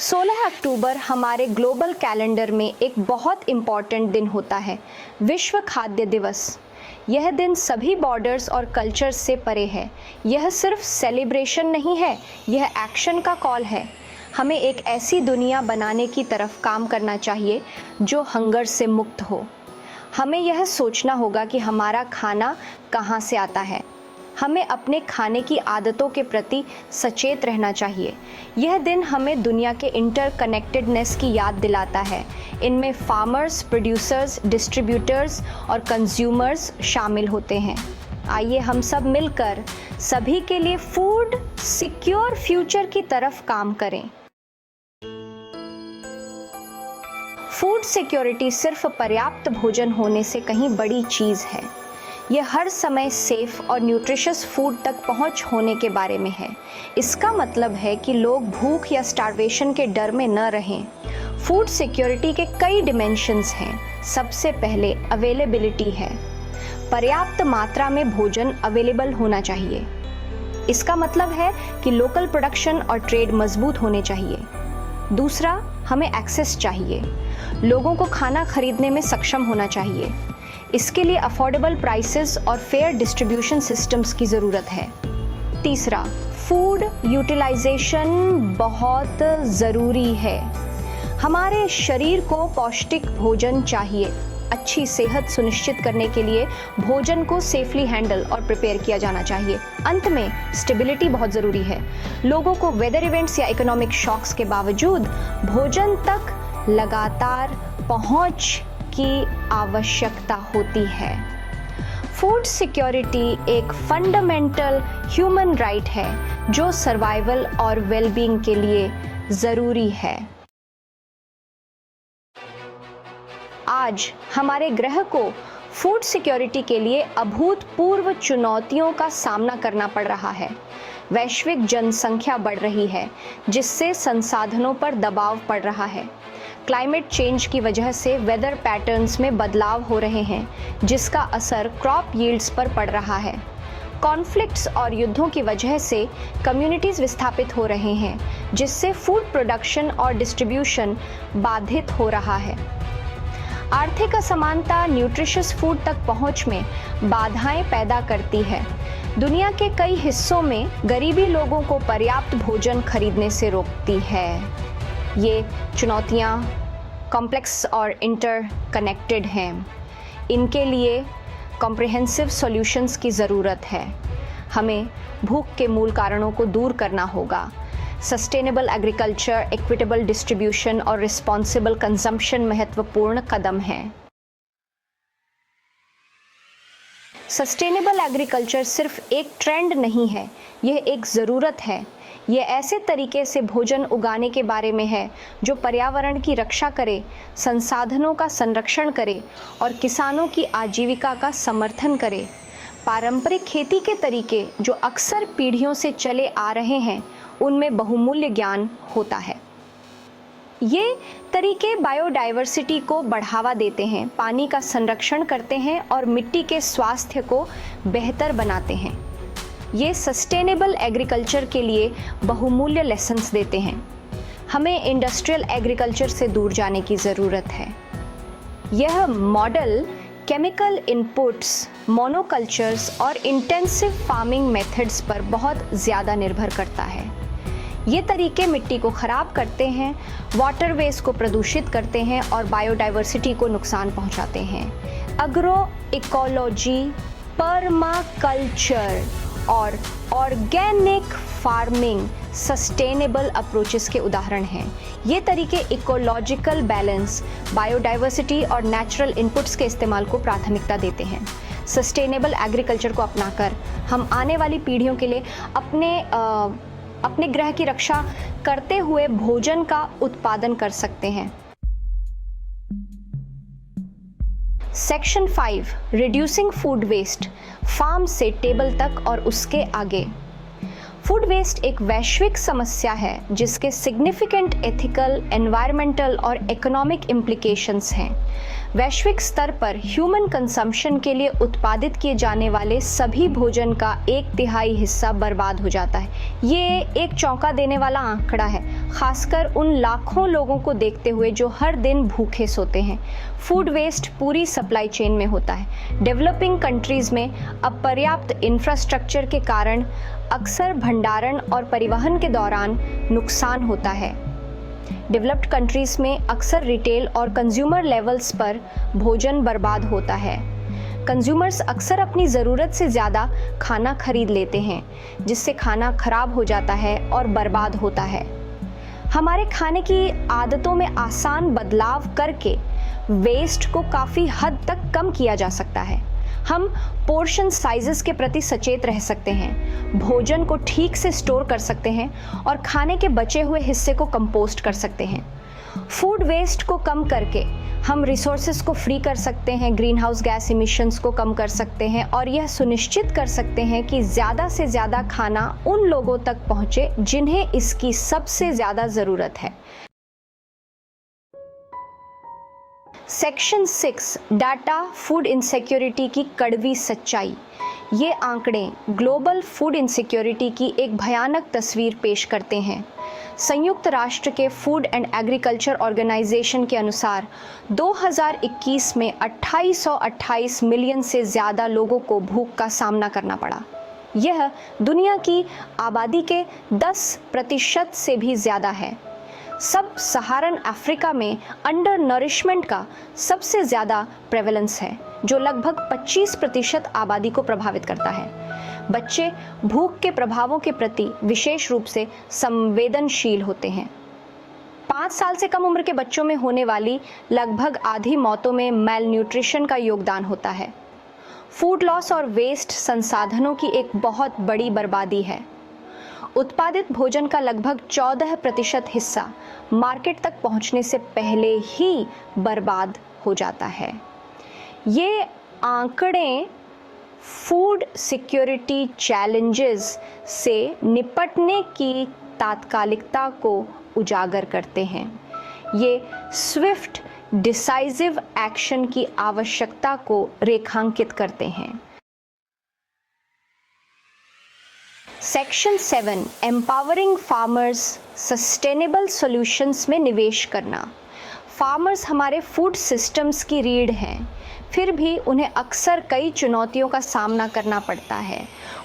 16 अक्टूबर हमारे global calendar में एक बहुत इम्पॉर्टेंट दिन होता है, विश्व खाद्य दिवस। यह दिन सभी बॉर्डर्स और कल्चर्स से परे है। यह सिर्फ सेलिब्रेशन नहीं है, यह एक्शन का कॉल है। हमें एक ऐसी दुनिया बनाने की तरफ काम करना चाहिए जो हंगर से मुक्त हो। हमें यह सोचना होगा कि हमारा खाना कहाँ से आता है। हमें अपने खाने की आदतों के प्रति सचेत रहना चाहिए। यह दिन हमें दुनिया के इंटरकनेक्टेडनेस की याद दिलाता है। इनमें फार्मर्स, प्रोड्यूसर्स, डिस्ट्रीब्यूटर्स और कंज्यूमर्स शामिल होते हैं। आइए हम सब मिलकर सभी के लिए फूड सिक्योर फ्यूचर की तरफ काम करें। फूड सिक्योरिटी सिर्फ पर्याप्त भोजन होने से कहीं बड़ी चीज़ है। यह हर समय सेफ और न्यूट्रिशियस फूड तक पहुंच होने के बारे में है। इसका मतलब है कि लोग भूख या स्टार्वेशन के डर में न रहें। फूड सिक्योरिटी के कई डिमेंशंस हैं। सबसे पहले अवेलेबिलिटी है। पर्याप्त मात्रा में भोजन अवेलेबल होना चाहिए। इसका मतलब है कि लोकल प्रोडक्शन और ट्रेड मजबूत होने चाहिए। दूसरा, हमें एक्सेस चाहिए। लोगों को खाना खरीदने में सक्षम होना चाहिए। इसके लिए अफोर्डेबल प्राइसेस और फेयर डिस्ट्रीब्यूशन सिस्टम्स की ज़रूरत है। तीसरा, फूड यूटिलाइजेशन बहुत ज़रूरी है। हमारे शरीर को पौष्टिक भोजन चाहिए। अच्छी सेहत सुनिश्चित करने के लिए भोजन को सेफली हैंडल और प्रिपेयर किया जाना चाहिए। अंत में स्टेबिलिटी बहुत ज़रूरी है। लोगों को वेदर इवेंट्स या इकोनॉमिक शॉक्स के बावजूद भोजन तक लगातार पहुंच की आवश्यकता होती है। फूड सिक्योरिटी एक फंडामेंटल ह्यूमन राइट है जो सर्वाइवल और वेलबींग के लिए ज़रूरी है। आज हमारे ग्रह को फूड सिक्योरिटी के लिए अभूतपूर्व चुनौतियों का सामना करना पड़ रहा है। वैश्विक जनसंख्या बढ़ रही है, जिससे संसाधनों पर दबाव पड़ रहा है। क्लाइमेट चेंज की वजह से वेदर पैटर्न्स में बदलाव हो रहे हैं, जिसका असर क्रॉप यील्ड्स पर पड़ रहा है। कॉन्फ्लिक्ट्स और युद्धों की वजह से कम्युनिटीज़ विस्थापित हो रहे हैं, जिससे फूड प्रोडक्शन और डिस्ट्रीब्यूशन बाधित हो रहा है। आर्थिक असमानता न्यूट्रिशियस फूड तक पहुंच में बाधाएं पैदा करती है। दुनिया के कई हिस्सों में गरीबी लोगों को पर्याप्त भोजन खरीदने से रोकती है। ये चुनौतियाँ कॉम्प्लेक्स और इंटरकनेक्टेड हैं। इनके लिए कॉम्प्रिहेंसिव सॉल्यूशंस की ज़रूरत है। हमें भूख के मूल कारणों को दूर करना होगा। सस्टेनेबल एग्रीकल्चर, इक्विटेबल डिस्ट्रीब्यूशन और रिस्पॉन्सिबल कंजम्पशन महत्वपूर्ण कदम हैं। सस्टेनेबल एग्रीकल्चर सिर्फ एक ट्रेंड नहीं है, यह एक ज़रूरत है। ये ऐसे तरीके से भोजन उगाने के बारे में है जो पर्यावरण की रक्षा करे, संसाधनों का संरक्षण करे और किसानों की आजीविका का समर्थन करे। पारंपरिक खेती के तरीके जो अक्सर पीढ़ियों से चले आ रहे हैं, उनमें बहुमूल्य ज्ञान होता है। ये तरीके बायोडाइवर्सिटी को बढ़ावा देते हैं, पानी का संरक्षण करते हैं और मिट्टी के स्वास्थ्य को बेहतर बनाते हैं। ये सस्टेनेबल एग्रीकल्चर के लिए बहुमूल्य लेसन्स देते हैं। हमें इंडस्ट्रियल एग्रीकल्चर से दूर जाने की ज़रूरत है। यह मॉडल केमिकल इनपुट्स, मोनोकल्चर्स और इंटेंसिव फार्मिंग मेथड्स पर बहुत ज़्यादा निर्भर करता है। ये तरीके मिट्टी को ख़राब करते हैं, वाटरवेज को प्रदूषित करते हैं और बायोडाइवर्सिटी को नुकसान पहुंचाते हैं। एग्रो इकोलॉजी, पर्माकल्चर और ऑर्गेनिक फार्मिंग सस्टेनेबल अप्रोचेस के उदाहरण हैं। ये तरीके इकोलॉजिकल बैलेंस, बायोडाइवर्सिटी और नेचुरल इनपुट्स के इस्तेमाल को प्राथमिकता देते हैं। सस्टेनेबल एग्रीकल्चर को अपनाकर हम आने वाली पीढ़ियों के लिए अपने ग्रह की रक्षा करते हुए भोजन का उत्पादन कर सकते हैं। Section 5, reducing food waste, farm से टेबल तक और उसके आगे। फूड वेस्ट एक वैश्विक समस्या है जिसके सिग्निफिकेंट एथिकल, एनवायरमेंटल और इकोनॉमिक इम्प्लीकेशंस हैं। वैश्विक स्तर पर ह्यूमन कंजम्पशन के लिए उत्पादित किए जाने वाले सभी भोजन का 1/3 हिस्सा बर्बाद हो जाता है। ये एक चौंका देने वाला आंकड़ा है, खासकर उन लाखों लोगों को देखते हुए जो हर दिन भूखे सोते हैं। फूड वेस्ट पूरी सप्लाई चेन में होता है। डेवलपिंग कंट्रीज में अपर्याप्त इंफ्रास्ट्रक्चर के कारण अक्सर भंडारण और परिवहन के दौरान नुकसान होता है। डेवलप्ड कंट्रीज में अक्सर रिटेल और कंज्यूमर लेवल्स पर भोजन बर्बाद होता है। कंज्यूमर्स अक्सर अपनी ज़रूरत से ज़्यादा खाना खरीद लेते हैं, जिससे खाना खराब हो जाता है और बर्बाद होता है। हमारे खाने की आदतों में आसान बदलाव करके वेस्ट को काफ़ी हद तक कम किया जा सकता है। हम पोर्शन साइजेस के प्रति सचेत रह सकते हैं, भोजन को ठीक से स्टोर कर सकते हैं और खाने के बचे हुए हिस्से को कंपोस्ट कर सकते हैं। फूड वेस्ट को कम करके हम रिसोर्सेज को फ्री कर सकते हैं, ग्रीन हाउस गैस इमिशंस को कम कर सकते हैं और यह सुनिश्चित कर सकते हैं कि ज़्यादा से ज़्यादा खाना उन लोगों तक पहुँचे जिन्हें इसकी सबसे ज़्यादा ज़रूरत है। सेक्शन 6 डाटा फूड इनसिक्योरिटी की कड़वी सच्चाई। ये आंकड़े ग्लोबल फूड इनसिक्योरिटी की एक भयानक तस्वीर पेश करते हैं। संयुक्त राष्ट्र के फूड एंड एग्रीकल्चर ऑर्गेनाइजेशन के अनुसार 2021 में 2828 मिलियन से ज़्यादा लोगों को भूख का सामना करना पड़ा। यह दुनिया की आबादी के 10% से भी ज़्यादा है। सब सहारन अफ्रीका में अंडर नरिशमेंट का सबसे ज़्यादा प्रेवलेंस है, जो लगभग 25% आबादी को प्रभावित करता है। बच्चे भूख के प्रभावों के प्रति विशेष रूप से संवेदनशील होते हैं। 5 साल से कम उम्र के बच्चों में होने वाली लगभग आधी मौतों में मैल न्यूट्रिशन का योगदान होता है। फूड लॉस और वेस्ट संसाधनों की एक बहुत बड़ी बर्बादी है। उत्पादित भोजन का लगभग 14% हिस्सा मार्केट तक पहुंचने से पहले ही बर्बाद हो जाता है। ये आंकड़े फूड सिक्योरिटी चैलेंजेस से निपटने की तात्कालिकता को उजागर करते हैं। ये स्विफ्ट डिसाइसिव एक्शन की आवश्यकता को रेखांकित करते हैं। Section 7 empowering farmers sustainable solutions में निवेश करना। फार्मर्स हमारे फूड सिस्टम्स की रीढ़ हैं, फिर भी उन्हें अक्सर कई चुनौतियों का सामना करना पड़ता है।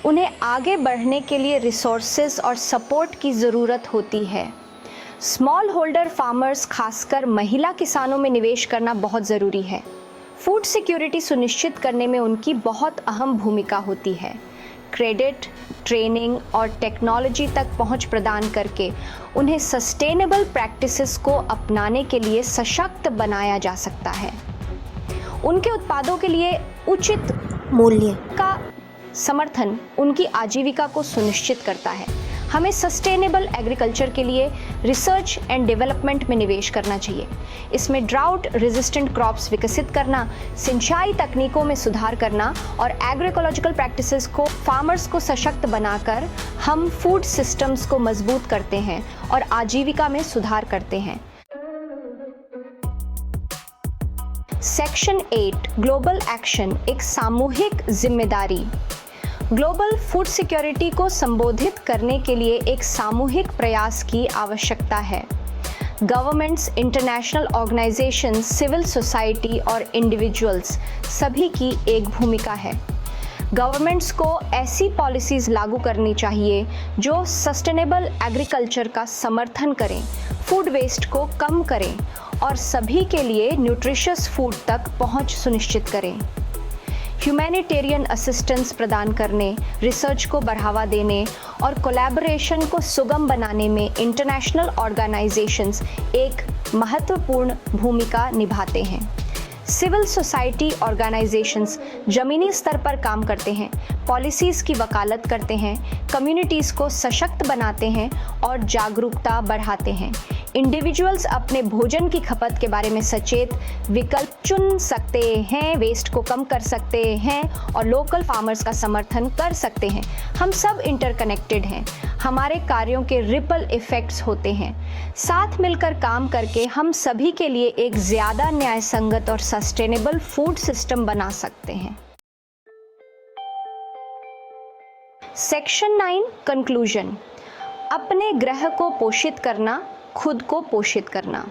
उन्हें आगे बढ़ने के लिए रिसोर्सेज और सपोर्ट की ज़रूरत होती है। स्मॉल होल्डर फार्मर्स, खासकर महिला किसानों में निवेश करना बहुत ज़रूरी है। फूड सिक्योरिटी सुनिश्चित करने में उनकी बहुत अहम भूमिका होती है। क्रेडिट, ट्रेनिंग और टेक्नोलॉजी तक पहुंच प्रदान करके उन्हें सस्टेनेबल प्रैक्टिसेस को अपनाने के लिए सशक्त बनाया जा सकता है। उनके उत्पादों के लिए उचित मूल्य का समर्थन उनकी आजीविका को सुनिश्चित करता है। हमें सस्टेनेबल एग्रीकल्चर के लिए रिसर्च एंड डेवलपमेंट में निवेश करना चाहिए। इसमें ड्राउट रेजिस्टेंट क्रॉप्स विकसित करना, सिंचाई तकनीकों में सुधार करना और एग्रोइकोलॉजिकल प्रैक्टिसेस को फार्मर्स को सशक्त बनाकर हम फूड सिस्टम्स को मजबूत करते हैं और आजीविका में सुधार करते हैं। सेक्शन 8 ग्लोबल एक्शन एक सामूहिक जिम्मेदारी। ग्लोबल फूड सिक्योरिटी को संबोधित करने के लिए एक सामूहिक प्रयास की आवश्यकता है। Governments, international organisations, civil society और इंडिविजुअल्स सभी की एक भूमिका है। गवर्नमेंट्स को ऐसी पॉलिसीज़ लागू करनी चाहिए जो सस्टेनेबल एग्रीकल्चर का समर्थन करें, फूड वेस्ट को कम करें और सभी के लिए न्यूट्रिशियस फूड तक पहुंच सुनिश्चित करें। ह्यूमैनिटेरियन असिस्टेंस प्रदान करने, रिसर्च को बढ़ावा देने और कोलैबोरेशन को सुगम बनाने में इंटरनेशनल ऑर्गेनाइजेशंस एक महत्वपूर्ण भूमिका निभाते हैं। सिविल सोसाइटी ऑर्गेनाइजेशंस ज़मीनी स्तर पर काम करते हैं, पॉलिसीज़ की वकालत करते हैं, कम्युनिटीज़ को सशक्त बनाते हैं और जागरूकता बढ़ाते हैं। इंडिविजुअल्स अपने भोजन की खपत के बारे में सचेत विकल्प चुन सकते हैं, वेस्ट को कम कर सकते हैं और लोकल फार्मर्स का समर्थन कर सकते हैं। हम सब इंटरकनेक्टेड हैं, हमारे कार्यों के रिपल इफेक्ट्स होते हैं। साथ मिलकर काम करके हम सभी के लिए एक ज़्यादा न्यायसंगत और सस्टेनेबल फूड सिस्टम बना सकते हैं। Section 9 conclusion. अपने ग्रह को पोषित करना, खुद को पोषित करना।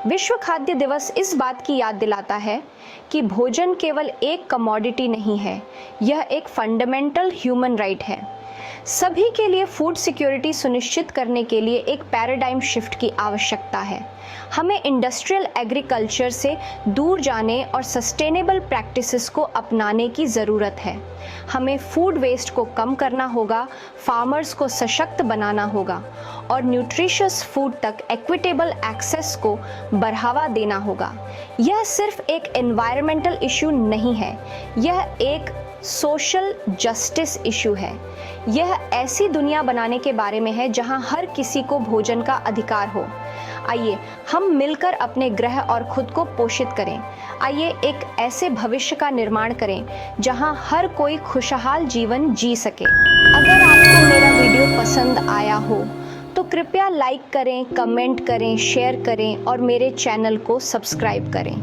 विश्व खाद्य दिवस इस बात की याद दिलाता है कि भोजन केवल एक कमोडिटी नहीं है, यह एक फंडामेंटल ह्यूमन राइट है। सभी के लिए फूड सिक्योरिटी सुनिश्चित करने के लिए एक पैराडाइम शिफ्ट की आवश्यकता है। हमें इंडस्ट्रियल एग्रीकल्चर से दूर जाने और सस्टेनेबल प्रैक्टिसेस को अपनाने की ज़रूरत है। हमें फूड वेस्ट को कम करना होगा, फार्मर्स को सशक्त बनाना होगा और न्यूट्रिशियस फूड तक इक्विटेबल एक्सेस को बढ़ावा देना होगा। यह सिर्फ एक एनवायरमेंटल इशू नहीं है, यह एक सोशल जस्टिस इशू है। यह ऐसी दुनिया बनाने के बारे में है जहां हर किसी को भोजन का अधिकार हो। आइए हम मिलकर अपने ग्रह और खुद को पोषित करें। आइए एक ऐसे भविष्य का निर्माण करें जहां हर कोई खुशहाल जीवन जी सके। अगर आपको मेरा वीडियो पसंद आया हो तो कृपया लाइक करें, कमेंट करें, शेयर करें और मेरे चैनल को सब्सक्राइब करें।